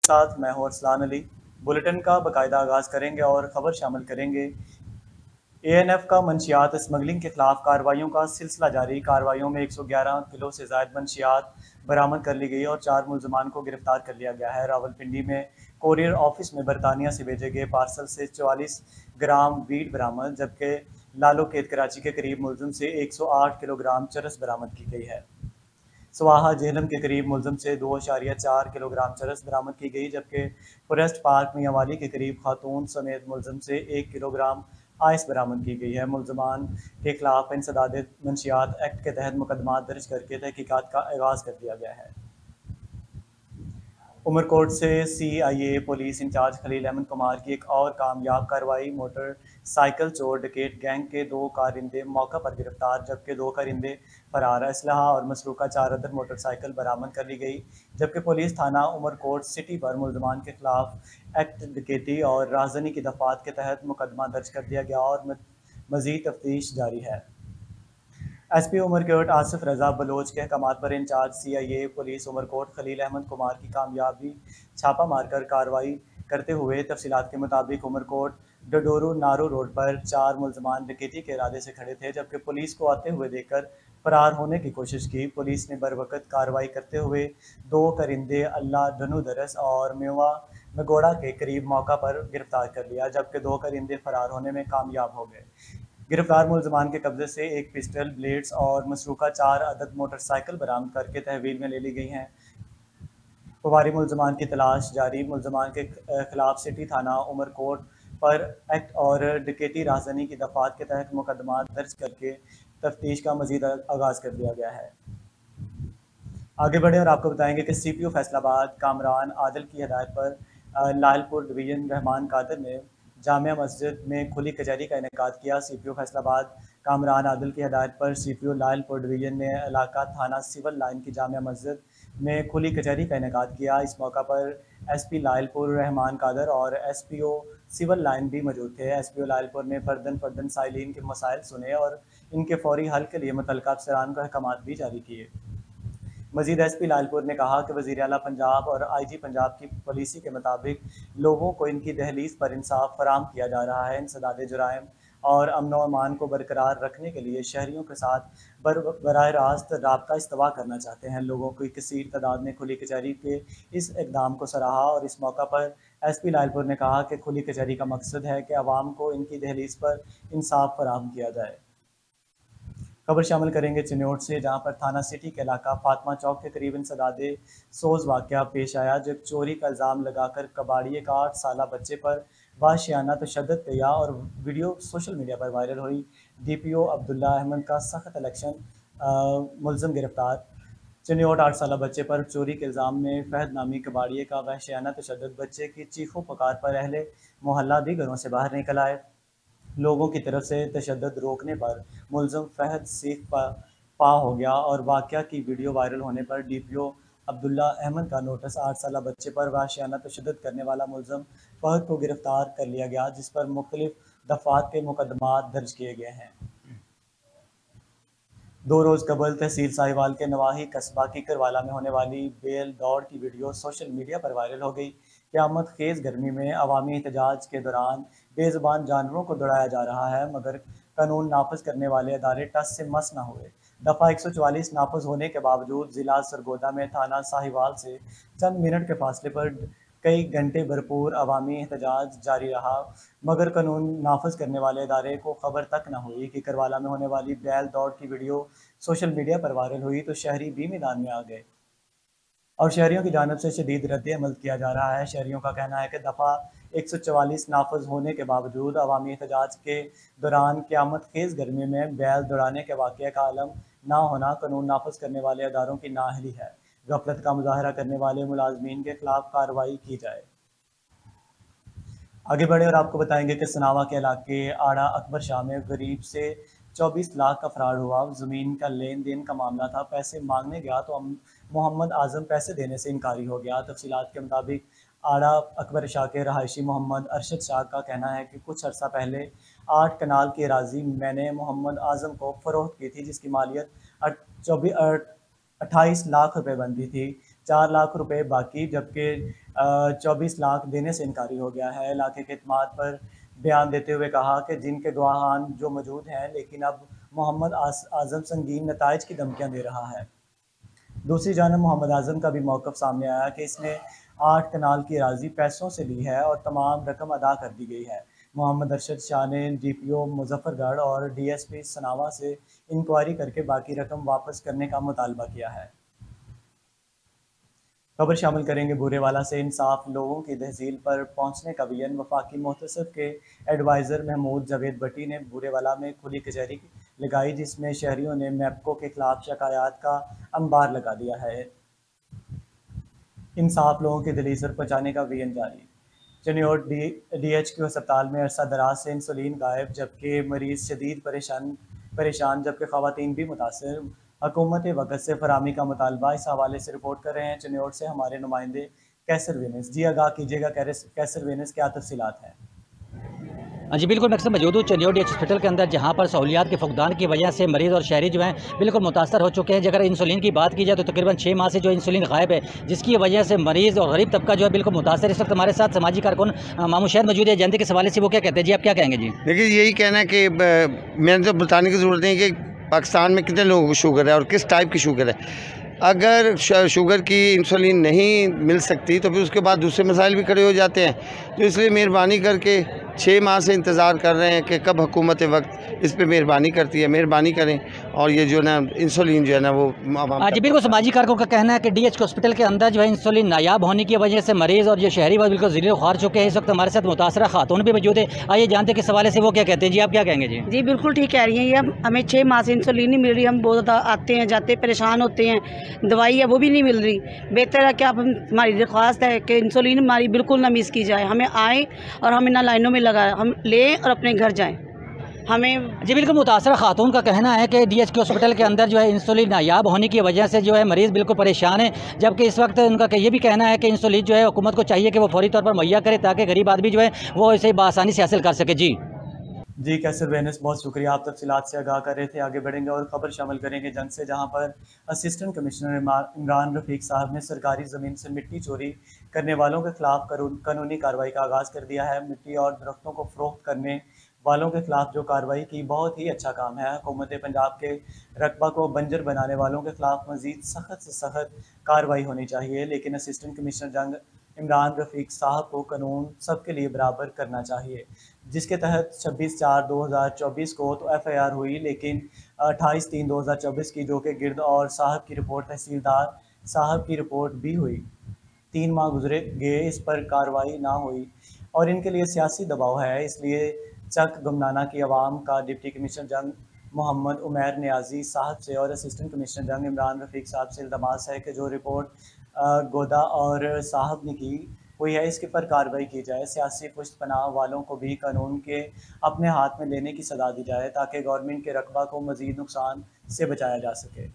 साथ मैं हूं अरसलान अली। बुलेटिन का बाकायदा आगाज़ करेंगे और ख़बर शामिल करेंगे। एएनएफ का मंशियात स्मगलिंग के खिलाफ कार्रवाइयों का सिलसिला जारी। कार्रवाइयों में 111 किलो से ज़ायद मंशियात बरामद कर ली गई और 4 मुलजमान को गिरफ्तार कर लिया गया है। रावलपिंडी में कोरियर ऑफिस में बरतानिया से भेजे गए पार्सल से 44 ग्राम वीट बरामद, जबकि लालो खेत कराची के करीब मुलजिम से 108 किलोग्राम चरस बरामद की गई है। स्वाहा जेहलम के करीब मुलजिम से 2.4 किलोग्राम चरस बरामद की गई, जबकि फॉरेस्ट पार्क मियांवाली के करीब खातून समेत मुलजिम से 1 किलोग्राम आइस बरामद की गई है। मुलजमान के खिलाफ इंसदाद मंशियात एक्ट के तहत मुकदमा दर्ज करके तहकीकात का आगाज़ कर दिया गया है। उमरकोट से CIA police incharge Khalil Ahmed Kumar की एक और कामयाब कार्रवाई। मोटरसाइकिल चोर डकैत गैंग के 2 कारिंदे मौका पर गिरफ्तार, जबकि 2 कारिंदे फरार। असलहा और मसरूका 4 अदद मोटरसाइकिल बरामद कर ली गई, जबकि पुलिस थाना उमरकोट सिटी पर मुलजमान के खिलाफ एक्ट डकैती और राहजनी की दफात के तहत मुकदमा दर्ज कर दिया गया और मजीद तफ्तीश जारी है। एसपी उमरकोट आसिफ रजा बलोच के अहकामात पर incharge CIA police Umerkot Khalil Ahmed Kumar की कामयाबी छापा मारकर कार्रवाई करते हुए तफसीलात के मुताबिक उमरकोट डडोरू नारू रोड पर 4 मुलजमान डकैती के इरादे से खड़े थे, जबकि पुलिस को आते हुए देखकर फरार होने की कोशिश की। पुलिस ने बरवकत कार्रवाई करते हुए 2 करिंदे अल्लाह धनु दरस और मेवा मगोड़ा के करीब मौका पर गिरफ्तार कर लिया, जबकि 2 करिंदे फरार होने में कामयाब हो गए। गिरफ्तार मुलजमान के कब्जे से एक पिस्टल, ब्लेड्स और मसरूका 4 अदद मोटरसाइकिल बरामद करके तहवील में ले ली गई हैं। फवारी मुलजमान की तलाश जारी। मुलजमान के खिलाफ सिटी थाना उमरकोट पर एक्ट और डकैती राहजनी की दफात के तहत मुकदमा दर्ज करके तफ्तीश का मजीद आगाज़ कर दिया गया है। आगे बढ़े और आपको बताएंगे कि सीपीओ फैसलाबाद कामरान आदिल की हिदायत पर लालपुर डिवीजन रहमान कादर ने जामिया मस्जिद में खुली कचहरी का इनेकाद किया। सीपीओ फैसलाबाद कामरान आदिल की हिदायत पर सीपीओ लालपुर डिवीजन ने इलाका थाना सिविल लाइन की जामिया मस्जिद में खुली कचहरी का इनेकाद किया। इस मौका पर एसपी लालपुर रहमान कादर और एसपीओ सिविल लाइन भी मौजूद थे। एसपीओ लालपुर ने फर्दन साइलिन के मसाइल सुने और इनके फौरी हल के लिए मुतल्लिका अफसरान को अहकामात भी जारी किए। मजीद एसपी लालपुर ने कहा कि वज़ीर आला पंजाब और आईजी पंजाब की पॉलिसी के मुताबिक लोगों को इनकी दहलीज पर इंसाफ फराम किया जा रहा है। इंसदाद जुराइम और अमन व अमान को बरकरार रखने के लिए शहरियों के साथ बराह रास्त राबता इस्तवा करना चाहते हैं। लोगों की कसीर तादाद ने खुली कचहरी के इस इकदाम को सराहा और इस मौका पर एसपी लालपुर ने कहा कि खुली कचहरी का मकसद है कि आवाम को इनकी दहलीज पर इंसाफ फराहम किया जाए। खबर शामिल करेंगे चिन्नौट से, जहां पर थाना सिटी के इलाका फातिमा चौक के करीब इंसदादे सोज वाक़या पेश आया, जब चोरी का इल्ज़ाम लगाकर कबाड़िए का 8 साला बच्चे पर वाशियाना तशद्दुद किया और वीडियो सोशल मीडिया पर वायरल हुई। डीपीओ अब्दुल्ला अहमद का सख्त इलेक्शन मुलजिम गिरफ्तार। चिन्नौट 8 साला बच्चे पर चोरी के इल्ज़ाम में फहद नामी कबाड़िए का वहशियाना तशद्दुद। बच्चे की चीखों पुकार पर अहले मोहल्ला भी घरों से बाहर निकल आए। लोगों की तरफ से तशद्दुद रोकने पर मुलज़िम फहद सीख पा हो गया और वाक़या की वीडियो वायरल होने पर डीपीओ अब्दुल्ला अहमद का नोटिस 8 साला बच्चे पर वाशियाना तशद्दुद करने वाला मुलज़िम फहद को गिरफ्तार कर लिया गया, जिस पर मुख्तलिफ दफ़ात के मुकदमात दर्ज किए गए हैं। 2 रोज़ कबल तहसील साहिवाल के नवाही कस्बा कीकरवाला में होने वाली बेल दौड़ की वीडियो सोशल मीडिया पर वायरल हो गई। क़यामत खेज़ गर्मी में अवामी एहतजाज के दौरान बेज़ुबान जानवरों को दौड़ाया जा रहा है, मगर कानून नाफिज करने वाले अदारे टस से मस न हुए। दफ़ा 144 नाफिज होने के बावजूद ज़िला सरगोदा में थाना साहिवाल से चंद मिनट के फासले पर कई घंटे भरपूर अवामी एहतजाज जारी रहा, मगर कानून नाफिज करने वाले अदारे को खबर तक न हुई कि करवाला में होने वाली बैल दौड़ की वीडियो सोशल मीडिया पर वायरल हुई तो शहरी भी मैदान में आ गए और शहरियों की जानब से शदीद रद्द-ए-अमल किया जा रहा है। शहरियों का कहना है कि दफ़ा 144 नाफिज होने के बावजूद अवामी एहतजाज के दौरान क़यामत खेज़ गर्मी में बैल दौड़ाने के वाक़ये का आलम ना होना कानून नाफिज करने वाले अदारों की नाअहली है। गफलत का मुज़ाहरा करने वाले मुलाजमीन के खिलाफ कार्रवाई की जाए। आगे बढ़े और आपको बताएंगे कि सनावा के इलाके आड़ा अकबर शाह में गरीब से 24 लाख का फ्रॉड हुआ। ज़मीन का लेन देन का मामला था। पैसे मांगने गया तो मोहम्मद आज़म पैसे देने से इनकारी हो गया। तफसीलात के मुताबिक आड़ा अकबर शाह के रहायशी मोहम्मद अरशद शाह का कहना है कि कुछ अर्सा पहले 8 कनाल की अराजी मैंने मोहम्मद आज़म को फ़रोख्त की थी, जिसकी मालियत 28 लाख रुपए बनती थी। 4 लाख रुपए बाकी, जबकि 24 लाख देने से इनकारी हो गया है। इलाके के इत्मीनान पर बयान देते हुए कहा कि जिनके गवाहान जो मौजूद हैं, लेकिन अब मोहम्मद आज़म संगीन नताइज की धमकियां दे रहा है। दूसरी जानब मोहम्मद आज़म का भी मौक़िफ़ सामने आया कि इसने 8 कनाल की अराज़ी पैसों से ली है और तमाम रकम अदा कर दी गई है। मोहम्मद अरशद शाह ने DPO मुजफ्फरगढ़ और DSP सनावा से इंक्वायरी करके बाकी रकम वापस करने का मुतालबा किया है। खबर शामिल करेंगे बूरेवाला से इंसाफ लोगों की तहसील पर पहुंचने का वियन। वफाकी मुहतसिब के एडवाइज़र महमूद जावेद भट्टी ने बूरेवाला में खुली कचहरी लगाई, जिसमें शहरियों ने मैप्को के खिलाफ शिकायत का अंबार लगा दिया है। इंसाफ लोगों की दहलीज पर पहुँचाने का वियन जारी। चनियोट DHQ अस्पताल में अरसा दराज से इंसुलिन गायब, जबकि मरीज शदीद परेशान जबकि ख़वातीन भी मुतासर। हुकूमत वक़्त से फराहमी का मुतालबा। इस हवाले से रिपोर्ट कर रहे हैं चनियोट से हमारे नुमाइंदे कैसर वेनिस। जी आगाह कीजिएगा कैसर वेनिस, क्या तफसीलात हैं? हाँ जी, बिल्कुल मैं अक्सर मौजूद हूँ चनियोट हॉस्पिटल के अंदर, जहाँ पर सहूलियात के फुकदान की वजह से मरीज़ और शहरी जो हैं बिल्कुल मुतासर हो चुके हैं। अगर इंसुलिन की बात की जाए तो तकरीबन 6 माह से जो इंसुलिन गायब है, जिसकी वजह से मरीज़ और गरीब तबका जो है बिल्कुल मुतासर है। इस वक्त हमारे साथ समाजी कारकुन मामू शहर मौजूद है। जनता के सवाल से वो क्या कहते हैं जी, आप क्या कहेंगे जी? देखिए, यही कहना है कि मैंने तो बताने की ज़रूरत नहीं कि पाकिस्तान में कितने लोगों को शुगर है और किस टाइप की शुगर है। अगर शुगर की इंसुलिन नहीं मिल सकती तो फिर उसके बाद दूसरे मसाइल भी खड़े हो जाते हैं। तो इसलिए मेहरबानी करके 6 माह से इंतज़ार कर रहे हैं कि कब हुकूमत वक्त इस पर मेहरबानी करती है, मेहरबानी करें और ये जो ना इंसुलिन जो है ना वो जी बिल्कुल, समाजी कारकों का कहना है कि DH हॉस्पिटल के अंदर जो है इंसुलिन नायाब होने की वजह से मरीज़ और जो शहरी वो बिल्कुल ज़िले ख्वार चुके हैं। इस वक्त हमारे साथ मुतासरा खातून भी मौजूद है। आइए जानते हैं किस सवाल से वो क्या कहते हैं जी, आप क्या कहेंगे जी? जी बिल्कुल ठीक कह रही हैं। ये हमें 6 माह से इंसुलिन नहीं मिल रही। हम बहुत ज़्यादा आते हैं जाते परेशान होते हैं, दवाई है वो भी नहीं मिल रही। बेहतर है कि आप हमारी दरख्वास्त है कि इंसुलिन हमारी बिल्कुल ना मिस की जाए। हमें आए और हम इन लाइनों में लगाए, हम लें और अपने घर जाएँ। हमें जी बिल्कुल, मुतासरा खातून का कहना है कि DH हॉस्पिटल के अंदर जो है इंसुलिन नायाब होने की वजह से जो है मरीज़ बिल्कुल परेशान है। जबकि इस वक्त उनका ये भी कहना है कि इंसुलिन जो है हुकूमत को चाहिए कि वो फौरी तौर पर मुहैया करे, ताकि गरीब आदमी जो है वो इसे बआसानी से हासिल कर सके। जी कैसर वेनिस, बहुत शुक्रिया, आप तफसीलात से आगाह कर रहे थे। आगे बढ़ेंगे और ख़बर शामिल करेंगे जंग से, जहाँ पर असिस्टेंट कमिश्नर इमरान रफ़ीक साहब ने सरकारी ज़मीन से मिट्टी चोरी करने वालों के खिलाफ कानूनी कार्रवाई का आगाज़ कर दिया है। मिट्टी और दरख्तों को फ़रोख्त करने वालों के खिलाफ जो कार्रवाई की, बहुत ही अच्छा काम है। हुकूमत पंजाब के रकबा को बंजर बनाने वालों के खिलाफ मज़ीद सख्त से सख्त कार्रवाई होनी चाहिए, लेकिन असिस्टेंट कमिश्नर जंग इमरान रफ़ीक साहब को कानून सबके लिए बराबर करना चाहिए, जिसके तहत 26/4/2024 को तो FIR हुई, लेकिन 28/3/2024 की, जो कि गिरद और साहब की रिपोर्ट तहसीलदार साहब की रिपोर्ट भी हुई। 3 माह गुजरे गए, इस पर कार्रवाई ना हुई और इनके लिए सियासी दबाव है। इसलिए चक गुमनाना की आवाम का डिप्टी कमिश्नर जंग मोहम्मद उमैर नियाजी साहब से और असिस्टेंट कमिश्नर जंग इमरान रफ़ीक साहब से इल्तमास है कि जो रिपोर्ट गोदा और साहब ने की हुई है, इसके पर कार्रवाई की जाए। सियासी पुश्त पनाह वालों को भी कानून के अपने हाथ में लेने की सलाह दी जाए, ताकि गवर्नमेंट के रकबा को मज़ीद नुकसान से बचाया जा सके।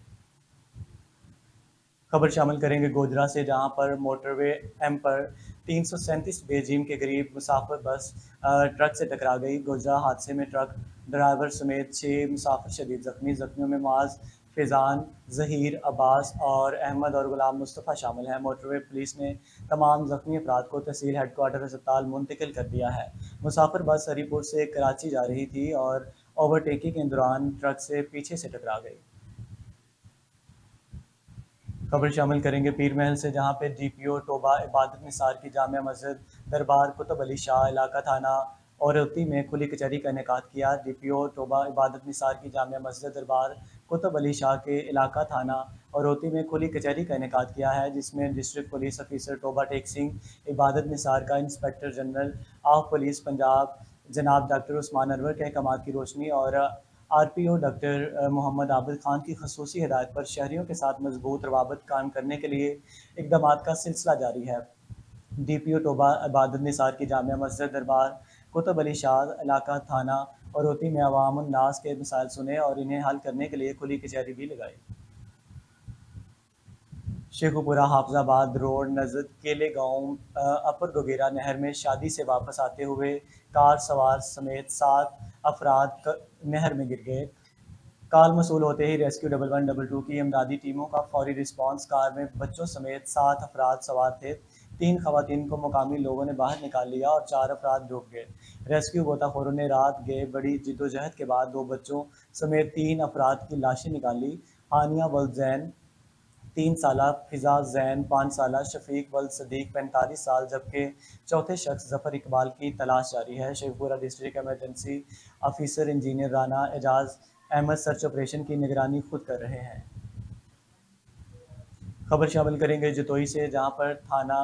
खबर शामिल करेंगे गोधरा से, जहां पर मोटरवे एम पर 337 बेजीम के करीब मुसाफिर बस ट्रक से टकरा गई। गोधरा हादसे में ट्रक ड्राइवर समेत 6 मुसाफिर शदीद ज़ख्मी। ज़ख्मियों में मुआज़, फैज़ान, ज़हीर, अब्बास और अहमद और गुलाम मुस्तफ़ा शामिल हैं। मोटरवे पुलिस ने तमाम ज़ख्मी अफराद को तहसील हेडक्वार्टर अस्पताल मुंतकिल कर दिया है। मुसाफिर बस हरीपुर से कराची जा रही थी और ओवरटेकिंग के दौरान ट्रक से पीछे से टकरा गई। खबर शामिल करेंगे पीर महल से, जहां पे DPO टोबा इबादत निसार की जामिया मस्जिद दरबार कुतुब अली शाह इलाका थाना औरती में खुली कचहरी का इनेकाद किया। DPO टोबा इबादत निसार की जामिया मस्जिद दरबार कुतुब अली शाह के इलाका थाना औरती में खुली कचहरी का इनेकाद किया है, जिसमें district police officer Toba Tek Singh, Ibadat Nisar का inspector general of police Punjab जनाब डॉक्टर उस्मान अनवर के अहकामात की रोशनी और RPO डॉक्टर मोहम्मद आबिद खान की खसूसी हिदायत पर शहरियों के साथ मजबूत रवाबत कायम करने के लिए इक़दामात का सिलसिला जारी है। DPO टोबा इबादत निसार की जामिया मस्जिद दरबार कुतुब अली शाह इलाका थाना औरती में अवाम उन्नास के मसाइल सुने और इन्हें हल करने के लिए खुली कचहरी भी लगाई। शेखुपुरा हाफजाबाद रोड नज़द केले गांव अपर गोगेरा नहर में शादी से वापस आते हुए कार सवार समेत 7 अफराद नहर में गिर गए। कॉल मसूल होते ही रेस्क्यू 1112 की इमदादी टीमों का फौरी रिस्पांस। कार में बच्चों समेत 7 अफराद सवार थे। 3 खवातीन को मुकामी लोगों ने बाहर निकाल लिया और 4 अफराद डूब गए। रेस्क्यू गोताखोरों ने रात गए बड़ी जिद्दोजहद के बाद 2 बच्चों समेत 3 अफराद की लाशें निकाली। हानिया वल्द जैन 3 साला, फिजा जैन 5 साला, शफीक वल्द सदीक 45 साल, जबकि चौथे शख्स जफर इकबाल की तलाश जारी है। Sheikhupura district emergency officer engineer Rana Ejaz Ahmed search operation की निगरानी खुद कर रहे हैं। खबर शामिल करेंगे जतोई से, जहां पर थाना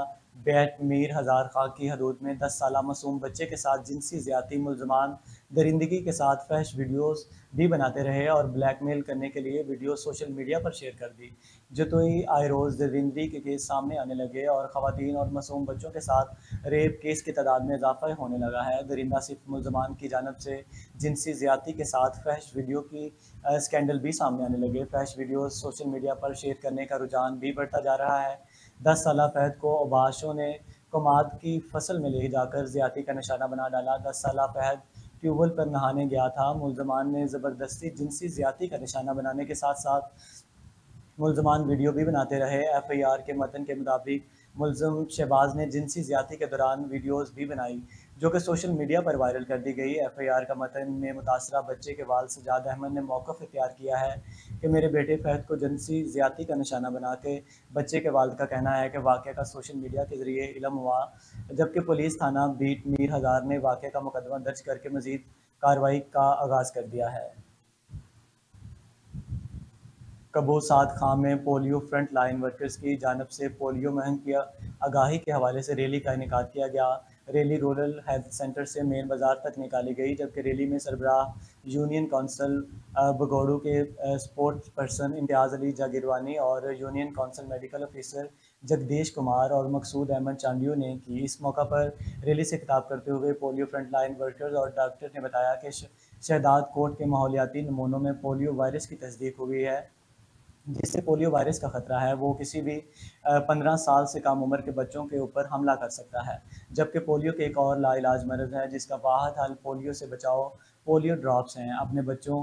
बैट मीर हज़ार खां की हदूद में 10 साला मासूम बच्चे के साथ जिनसी ज़्यादती मुलजमान दरिंदगी के साथ फहश वीडियोस भी बनाते रहे और ब्लैकमेल करने के लिए वीडियो सोशल मीडिया पर शेयर कर दी। जतोई आए रोज़ दरिंदगी के केस सामने आने लगे और ख़वातीन और मासूम बच्चों के साथ रेप केस की तादाद में इजाफा होने लगा है। दरिंदा सिर्फ मुलजमान की जानब से जिनसी ज़्यादती के साथ फहश वीडियो की स्कैंडल भी सामने आने लगे। फहश वीडियो सोशल मीडिया पर शेयर करने का रुझान भी बढ़ता जा रहा है। 10 साला फहद को अबाशों ने कमाद की फसल में ले जाकर ज़्यादती का निशाना बना डाला। 10 साला फहद ट्यूबवेल पर नहाने गया था। मुलजमान ने ज़बरदस्ती जिनसी ज़्यादती का निशाना बनाने के साथ साथ मुलजमान वीडियो भी बनाते रहे। FIR के मतन के मुताबिक मुलजम शहबाज ने जिनसी ज़्यादती के दौरान वीडियोस भी बनाई जो कि सोशल मीडिया पर वायरल कर दी गई। FIR का मतन में मुतासरा बच्चे के वाल सजाद अहमद ने मौक़िफ़ इख्तियार किया है कि मेरे बेटे फहद को जिनसी ज़्यादती का निशाना बना के बच्चे के वालिद का कहना है कि वाक़े का सोशल मीडिया के ज़रिए इल्म हुआ, जबकि पुलिस थाना बीट मीर हज़ार ने वाक़े का मुकदमा दर्ज करके मज़ीद कार्रवाई का आगाज़ कर दिया है। कबूसात खां में पोलियो फ्रंट लाइन वर्कर्स की जानब से पोलियो मुहिम की आगाही के हवाले से रैली का इनेकाद किया गया। रैली रूरल हेल्थ सेंटर से मेन बाज़ार तक निकाली गई, जबकि रैली में सरबराह यूनियन कौंसल बगोड़ू के स्पोर्ट्स पर्सन इम्तियाज़ अली जागीरवानी और union council medical officer Jagdish Kumar और मकसूद अहमद चांडियो ने की। इस मौका पर रैली से खिताब करते हुए पोलियो फ्रंट लाइन वर्कर्स और डॉक्टर ने बताया कि शहदाद कोट के माहौलियाती नमूनों में पोलियो वायरस की तस्दीक हुई है, जिससे पोलियो वायरस का ख़तरा है। वो किसी भी 15 साल से कम उम्र के बच्चों के ऊपर हमला कर सकता है, जबकि पोलियो के एक और लाइलाज मर्ज़ है जिसका वाहिद हल पोलियो से बचाओ पोलियो ड्रॉप्स हैं। अपने बच्चों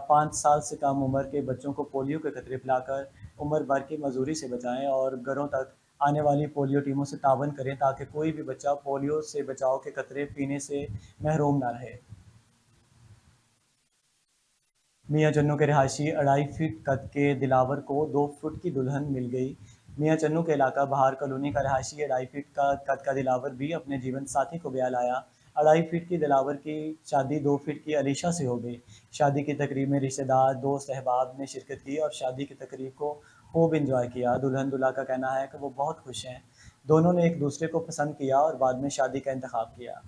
5 साल से कम उम्र के बच्चों को पोलियो के कतरे पिलाकर उम्र भर की मजूरी से बचाएं और घरों तक आने वाली पोलियो टीमों से तावन करें ताकि कोई भी बच्चा पोलियो से बचाव के कतरे पीने से महरूम ना रहे। मियां चन्नू के रिहायशी 2.5 फीट कद के दिलावर को 2 फुट की दुल्हन मिल गई। मियां चन्नू के इलाका बहार कॉलोनी का रिहायशी 2.5 फीट का कद का दिलावर भी अपने जीवन साथी को ब्याह लाया। 2.5 फीट की दिलावर की शादी 2 फीट की अलीशा से हो गई। शादी की तकरीब में रिश्तेदार, दोस्त, अहबाब ने शिरकत की और शादी की तकरीब को खूब इंजॉय किया। दुल्हन दूल्हा का कहना है कि वो बहुत खुश हैं। दोनों ने एक दूसरे को पसंद किया और बाद में शादी का इंतखाब किया।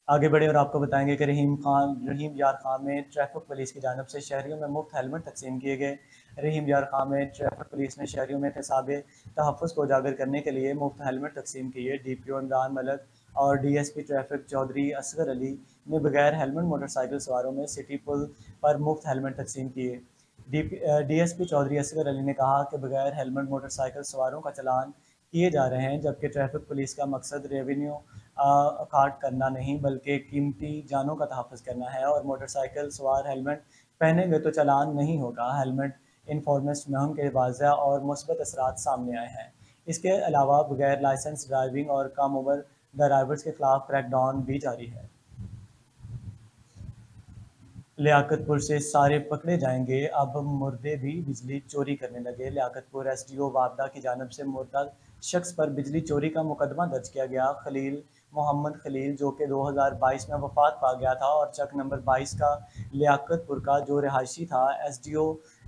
आगे बढ़े और आपको बताएंगे कि रहीम यार खां में ट्रैफिक पुलिस की जानब से शहरियों में मुफ्त हेलमेट तकसीम किए गए। रहीम यार खां में ट्रैफिक पुलिस ने शहरियों में एहतसाब तहफ़्फ़ुज़ को उजागर करने के लिए मुफ्त हेलमेट तकसीम किए। DPO इमरान मलक और DSP ट्रैफिक चौधरी असगर अली ने बगैर हेलमेट मोटरसाइकिल सवारों में सिटी पुल पर मुफ्त हेलमेट तकसीम किए। DSP चौधरी असगर अली ने कहा कि बगैर हेलमेट मोटरसाइकिल सवारों का चलान किए जा रहे हैं, जबकि ट्रैफिक पुलिस का मकसद रेवेन्यू अकाट करना नहीं बल्कि कीमती जानों का तहफ़्फ़ुज़ करना है और मोटरसाइकिल सवार हेलमेट पहनेंगे तो चलान नहीं होगा। हेलमेट इन्फॉर्मेशन मुहिम के वाज़ह और मुस्बत असरात सामने आए हैं। इसके अलावा बगैर लाइसेंस ड्राइविंग और कम उम्र ड्राइवर्स के खिलाफ क्रैकडाउन भी जारी है। लियाकतपुर से सारे पकड़े जाएंगे, अब मुर्दे भी बिजली चोरी करने लगे। लियाकतपुर SDO वाबदा की जानब से मुर्दा शख्स पर बिजली चोरी का मुकदमा दर्ज किया गया। खलील मोहम्मद खलील जो कि 2022 में वफात पा गया था और चक नंबर 22 का लियाकतपुर का जो रिहायशी था, SDO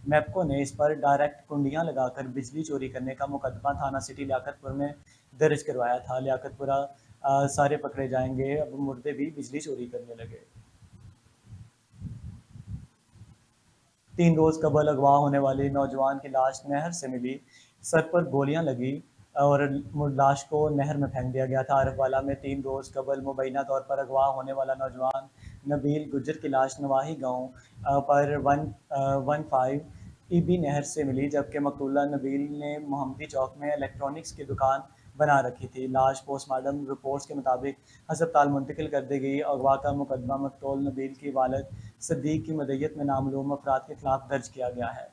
मैपको ने इस पर डायरेक्ट कुंडियाँ लगाकर बिजली चोरी करने का मुकदमा थाना सिटी लियाकतपुर में दर्ज करवाया था। लियाकतपुरा सारे पकड़े जाएंगे, अब मुर्दे भी बिजली चोरी करने लगे। 3 रोज़ कबल अगवा होने वाली नौजवान की लाश नहर से मिली। सर पर गोलियां लगी और लाश को नहर में फेंक दिया गया था। आरफवाला में 3 रोज़ कबल मुबैना तौर पर अगवा होने वाला नौजवान नबील गुज्जर की लाश नवाही गांव पर 115 EB नहर से मिली, जबकि मकतूला नबील ने मोहम्मदी चौक में इलेक्ट्रॉनिक्स की दुकान बना रखी थी। लाश पोस्टमार्टम रिपोर्ट्स के मुताबिक अस्पताल मुंतकिल कर दी गई। अगवा का मुकदमा मकतूल नबील की वालिद सदीक की मदयत में नामालूम अफराद के खिलाफ दर्ज किया गया है।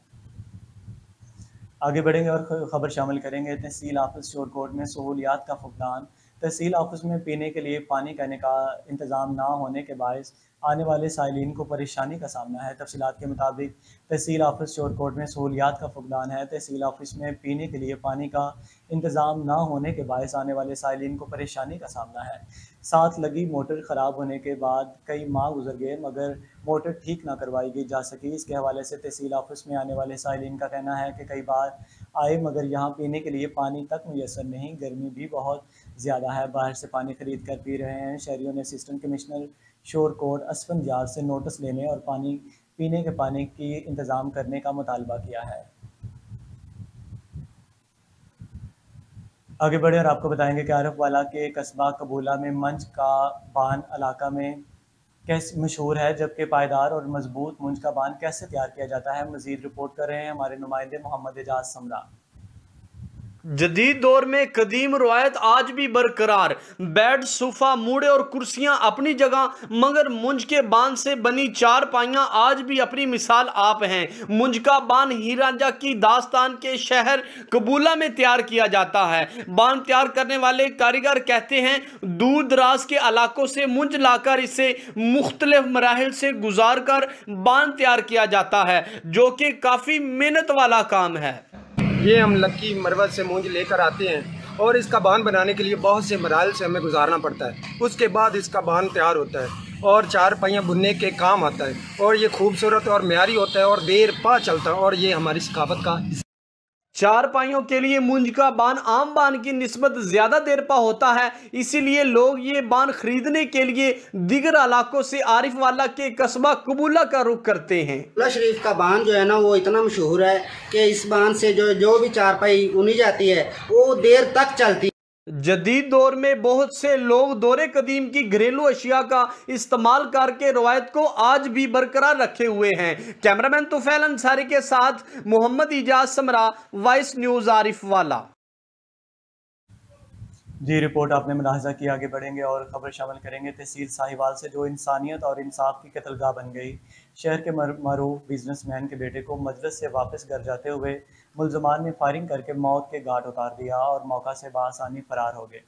आगे बढ़ेंगे और ख़बर शामिल करेंगे। तहसील ऑफिस शोरकोट में सहूलियात का फुकदान। तहसील ऑफिस में पीने के लिए पानी का इंतज़ाम ना होने के बायस आने वाले साइलिन को परेशानी का सामना है। तफसीलात के मुताबिक तहसील ऑफिस शोरकोट में सहूलियात का फुकदान है। तहसील ऑफिस में पीने के लिए पानी का इंतज़ाम ना होने के बायस आने वाले साइलिन को परेशानी का सामना है। साथ लगी मोटर ख़राब होने के बाद कई माह गुजर गए मगर मोटर ठीक ना करवाई गई जा सकी। इसके हवाले से तहसील ऑफिस में आने वाले साइलिन का कहना है कि कई बार आए मगर यहाँ पीने के लिए पानी तक मुयसर नहीं। गर्मी भी बहुत ज़्यादा है, बाहर से पानी खरीद कर पी रहे हैं। शहरियों ने असिस्टेंट कमिश्नर शोरकोट असफंजाज से नोटिस लेने और पीने के पानी की इंतज़ाम करने का मुतालबा किया है। आगे बढ़े और आपको बताएंगे कि आरफवाला के कस्बा कबूला में मंज का बान इलाका में कैसे मशहूर है, जबकि पायदार और मजबूत मुंज का बान कैसे तैयार किया जाता है। मजीद रिपोर्ट कर रहे हैं हमारे नुमाइंदे मोहम्मद एजाज समरा। जदीद दौर में कदीम रवायत आज भी बरकरार। बेड, सोफा, मूड़े और कुर्सियां अपनी जगह, मगर मुंज के बान से बनी चारपाइयां आज भी अपनी मिसाल आप हैं। मुंज का बान हीर रांझा की दास्तान के शहर कबूला में तैयार किया जाता है। बान तैयार करने वाले कारीगर कहते हैं दूर दराज के इलाकों से मुंज लाकर इसे मुख्तलिफ मराहिल से गुजार कर बान तैयार किया जाता है, जो कि काफ़ी मेहनत वाला काम है। ये हम लक्की मरवत से मूंज लेकर आते हैं और इसका बान बनाने के लिए बहुत से मराइल से हमें गुजारना पड़ता है। उसके बाद इसका बान तैयार होता है और चार पहिया बुनने के काम आता है और ये खूबसूरत और म्यारी होता है और देर पा चलता है और ये हमारी सकाफत का चार पाइयों के लिए मुंज का बान आम बान की निस्बत ज्यादा देर पा होता है, इसीलिए लोग ये बान खरीदने के लिए दीगर इलाकों से आरिफ वाला के कस्बा कबूला का रुख करते हैं। कबूला शरीफ का बान जो है ना वो इतना मशहूर है कि इस बान से जो भी चारपाई बुनी जाती है वो देर तक चलती है। जदीद दौर में बहुत से लोग दौरे कदीम की घरेलू अशिया का इस्तेमाल करके रवायत को आज भी बरकरार रखे हुए हैं। कैमरामैन तुफैल अंसारी के साथ मोहम्मद इजाज समरा, वॉइस न्यूज़ आरिफ वाला। जी रिपोर्ट आपने मुलाहजा की। आगे बढ़ेंगे और ख़बर शामिल करेंगे। तहसील साहिवाल से जो इंसानियत और इंसाफ की कत्लगाह बन गई। शहर के मरूफ बिजनेसमैन के बेटे को मजलिस से वापस घर जाते हुए मुलजमान ने फायरिंग करके मौत के घाट उतार दिया और मौका से बासानी फरार हो गए।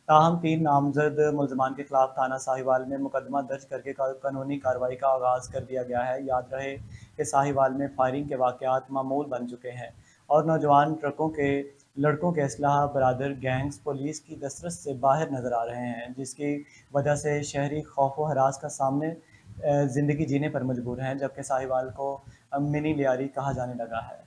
ताहम 3 नामजद मुलजमान के खिलाफ थाना साहिवाल में मुकदमा दर्ज करके कानूनी कार्रवाई का आगाज़ कर दिया गया है। याद रहे कि साहिवाल में फायरिंग के वाक़यात मामूल बन चुके हैं और नौजवान लड़कों के असलहा बरादर गैंग्स पुलिस की दस्तरस से बाहर नज़र आ रहे हैं, जिसकी वजह से शहरी खौफ व हरास का सामने ज़िंदगी जीने पर मजबूर हैं, जबकि साहिवाल को मिनी लियारी कहा जाने लगा है।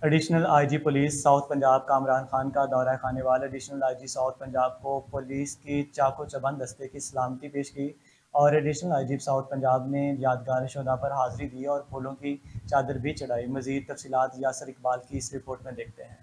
Additional IG police south Punjab Kamran Khan का दौरा Khanewal. Additional IG south Punjab को पुलिस की चाको चबंद दस्ते की सलामती पेश की और एडिशनल आईजी साउथ पंजाब ने यादगार शुदा पर हाज़िरी दी और फूलों की चादर भी चढ़ाई। मज़ीद तफसीलात यासर इकबाल की इस रिपोर्ट में देखते हैं।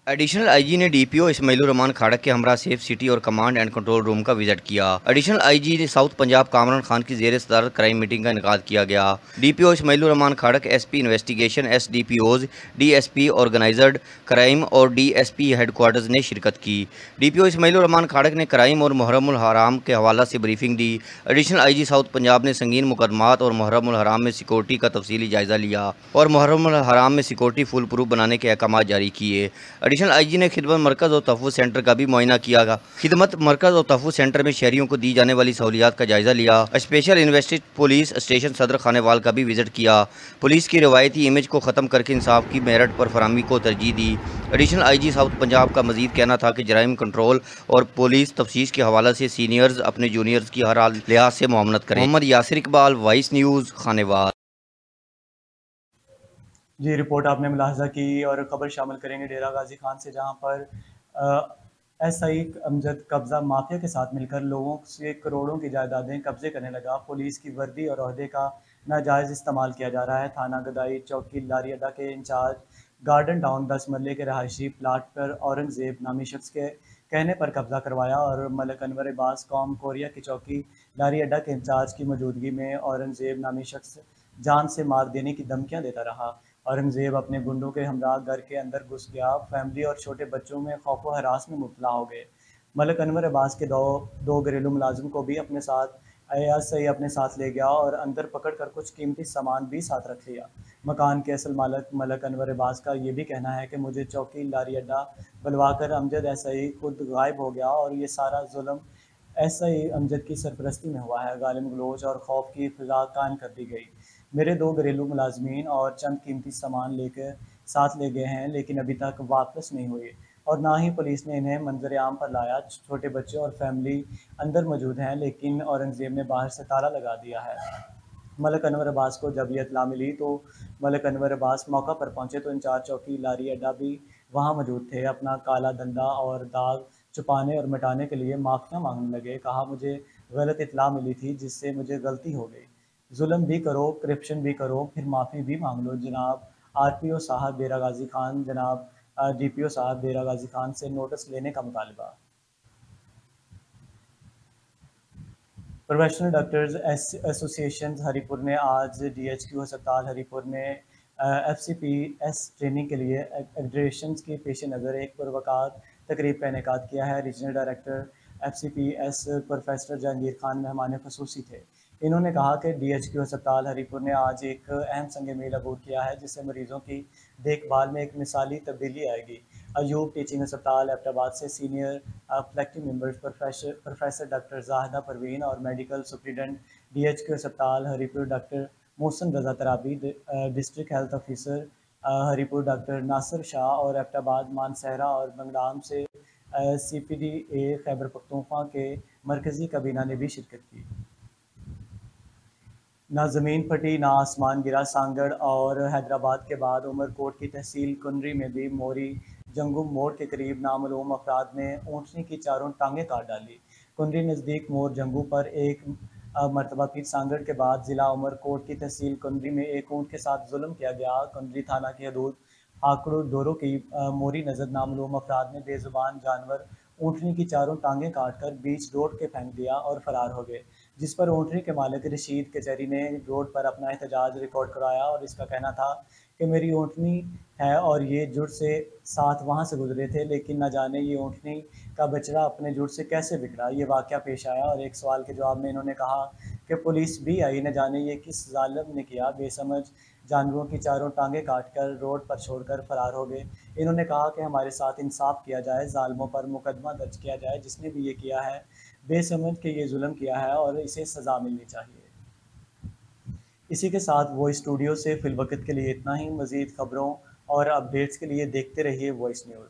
एडिशनल आईजी ने डीपीओ इस्माइल रहमान खाड़क के हमरा सेफ सिटी और कमांड एंड कंट्रोल रूम का विजिट किया। एडिशनल आईजी ने साउथ पंजाब कामरान खान की ज़ेर सदारत क्राइम मीटिंग का इनेकाद किया गया। DPO Ismail Rehman Khadak, SP investigation, SDPOs, DSP organised crime और डीएसपी हेडक्वार्टर्स ने शिरकत की। डीपीओ इस्माइल रहमान खाड़क ने क्राइम और मुहर्रमुल हराम के हवाला से ब्रीफिंग दी। एडिशनल आईजी साउथ पंजाब ने संगीन मुकदमात और मुहर्रमुल हराम में सिक्योरिटी का तफसीली जायजा लिया और मुहर्रमुल हराम में सिक्योरिटी फुल प्रूफ बनाने के अहकाम जारी किए। एडिशनल आईजी ने खिदमत मरकज़ और तहफ़्फ़ुज़ सेंटर का भी मुआयना किया। खिदमत मरकज़ और तहफ़्फ़ुज़ सेंटर में शहरियों को दी जाने वाली सहूलियात का जायजा लिया। स्पेशल इन्वेस्टिगेशन पुलिस स्टेशन सदर खानेवाल का भी विजिट किया। पुलिस की रवायती इमेज को ख़त्म करके इंसाफ की मेरिट पर फराहमी को तरजीह दी। एडिशनल आईजी साउथ पंजाब का मजीद कहना था कि जराइम कंट्रोल और पुलिस तफ्तीश के हवाले से सीनियर्स अपने जूनियर्स की हर लिहाज से मुआमलत करें। Mohammad Yasir Iqbal, voice news, Khanewal. जी रिपोर्ट आपने मुलाहजा की और ख़बर शामिल करेंगे डेरा गाजी खान से, जहां पर एसआई अमजद कब्ज़ा माफिया के साथ मिलकर लोगों से करोड़ों की जायदादें कब्जे करने लगा। पुलिस की वर्दी और ओहदे का नाजायज़ इस्तेमाल किया जा रहा है। थाना गदाई चौकी लारी अड्डा के इंचार्ज गार्डन टाउन 10 मरले के रहायशी प्लाट पर औरंगज़ेब नामी शख्स के कहने पर कब्ज़ा करवाया और मलक अनवर अब्बास कौम कोरिया की चौकी लारी अड्डा के इंचार्ज की मौजूदगी में औरंगज़ेब नामी शख्स जान से मार देने की धमकियां देता रहा। औरंगज़ेब अपने गुंडों के हमरा घर के अंदर घुस गया। फैमिली और छोटे बच्चों में खौफ व हरास में मुब्तला हो गए। मलिक अनवर अब्बास के दो घरेलू मुलाजिम को भी अपने साथ अयाज सही अपने साथ ले गया और अंदर पकड़ कर कुछ कीमती सामान भी साथ रख लिया। मकान के असल मालिक मलिक अनवर अब्बास का ये भी कहना है कि मुझे चौकी लारी अड्डा बुलवाकर अमजद ऐसा ही खुद गायब हो गया और ये सारा जुल्म ऐसा ही अमजद की सरपरस्ती में हुआ है। गालिम गलोच और खौफ की फिजा कायम कर दी गई। मेरे दो घरेलू मुलाजमीन और चंद कीमती सामान लेकर साथ ले गए हैं, लेकिन अभी तक वापस नहीं हुए और ना ही पुलिस ने इन्हें मंजर आम पर लाया। छोटे बच्चे और फैमिली अंदर मौजूद हैं, लेकिन औरंगज़ेब ने बाहर से ताला लगा दिया है। मलिक अनवर अब्बास को जब ये इत्तला मिली तो मलिक अनवर अब्बास मौका पर पहुंचे तो इंचार्ज चौकी लारी अड्डा भी वहां मौजूद थे। अपना काला धंधा और दाग छुपाने और मिटाने के लिए माफ़ियाँ मांगने लगे। कहा, मुझे गलत इत्तला मिली थी जिससे मुझे गलती हो गई। जुल्म भी करो, करप्शन भी करो, फिर माफ़ी भी मांग लो। जनाब RPO साहब बेरा गाजी खान, जनाब DPO साहब बेरा गाजी खान से नोटिस लेने का मुतालबा। प्रोफेशनल डॉक्टर्स एसोसिएशन हरीपुर ने आज DHQ अस्पताल हरीपुर में FCPS ट्रेनिंग के लिए एक्रेडिटेशन के पेश नज़र एक पुरवकार तकरीब का इनेकाद किया है। Regional director FCPS professor Jahangir Khan मेहमान खसूसी थे। इन्होंने कहा कि DHQ अस्पताल हरीपुर ने आज एक अहम संग मील अबूर किया है, जिससे मरीजों की देखभाल में एक मिसाली तब्दीली आएगी। अयूब टीचिंग अस्पताल एबटाबाद से senior faculty members professor doctor Zahida Parveen और मेडिकल सुप्रिटेंडेंट DHQ अस्पताल Haripur doctor Mohsin Raza Tarabi, district health officer Haripur doctor Nasir Shah और एबटाबाद मानसहरा और बंगलाम से CPDA खैबर पख्तूनख्वा के मरकज़ी काबीना ने भी शिरकत की। ना ज़मीन फटी ना आसमान गिरा। सांगड़ और हैदराबाद के बाद उमरकोट की तहसील कुंडरी में भी मोरी जंगुम मोड़ के करीब नामालूम अफराद ने ऊँटनी की चारों टांगें काट डाली। कुंडरी नज़दीक मोर जंगू पर एक मरतबा फिर सांगड़ के बाद ज़िला उमरकोट की तहसील कुंडरी में एक ऊँट के साथ जुल्म किया गया। कुंडरी थाना की हदूद आकड़ू डोरो की मोरी नज़र नामालूम अफराद ने बेजुबान जानवर ऊँटनी की चारों टांगें काटकर बीच रोड के फेंक दिया और फरार हो गए, जिस पर ऊँटनी के मालिक रशीद कचहरी ने रोड पर अपना एहतजाज रिकॉर्ड कराया और इसका कहना था कि मेरी ऊँटनी है और ये जुड़ से साथ वहाँ से गुजरे थे, लेकिन न जाने ये ऊँटनी का बछड़ा अपने जुड़ से कैसे बिगड़ा। ये वाक़या पेश आया और एक सवाल के जवाब में इन्होंने कहा कि पुलिस भी आई, न जाने ये किस जालिम ने किया। बेसमझ जानवरों की चारों टांगें काटकर रोड पर छोड़कर फरार हो गए। इन्होंने कहा कि हमारे साथ इंसाफ किया जाए, जालिमों पर मुकदमा दर्ज किया जाए। जिसने भी ये किया है बेसमझ के ये जुल्म किया है और इसे सज़ा मिलनी चाहिए। इसी के साथ वॉइस स्टूडियो से फिलवक्त के लिए इतना ही। मज़ीद खबरों और अपडेट्स के लिए देखते रहिए वॉइस न्यूज़।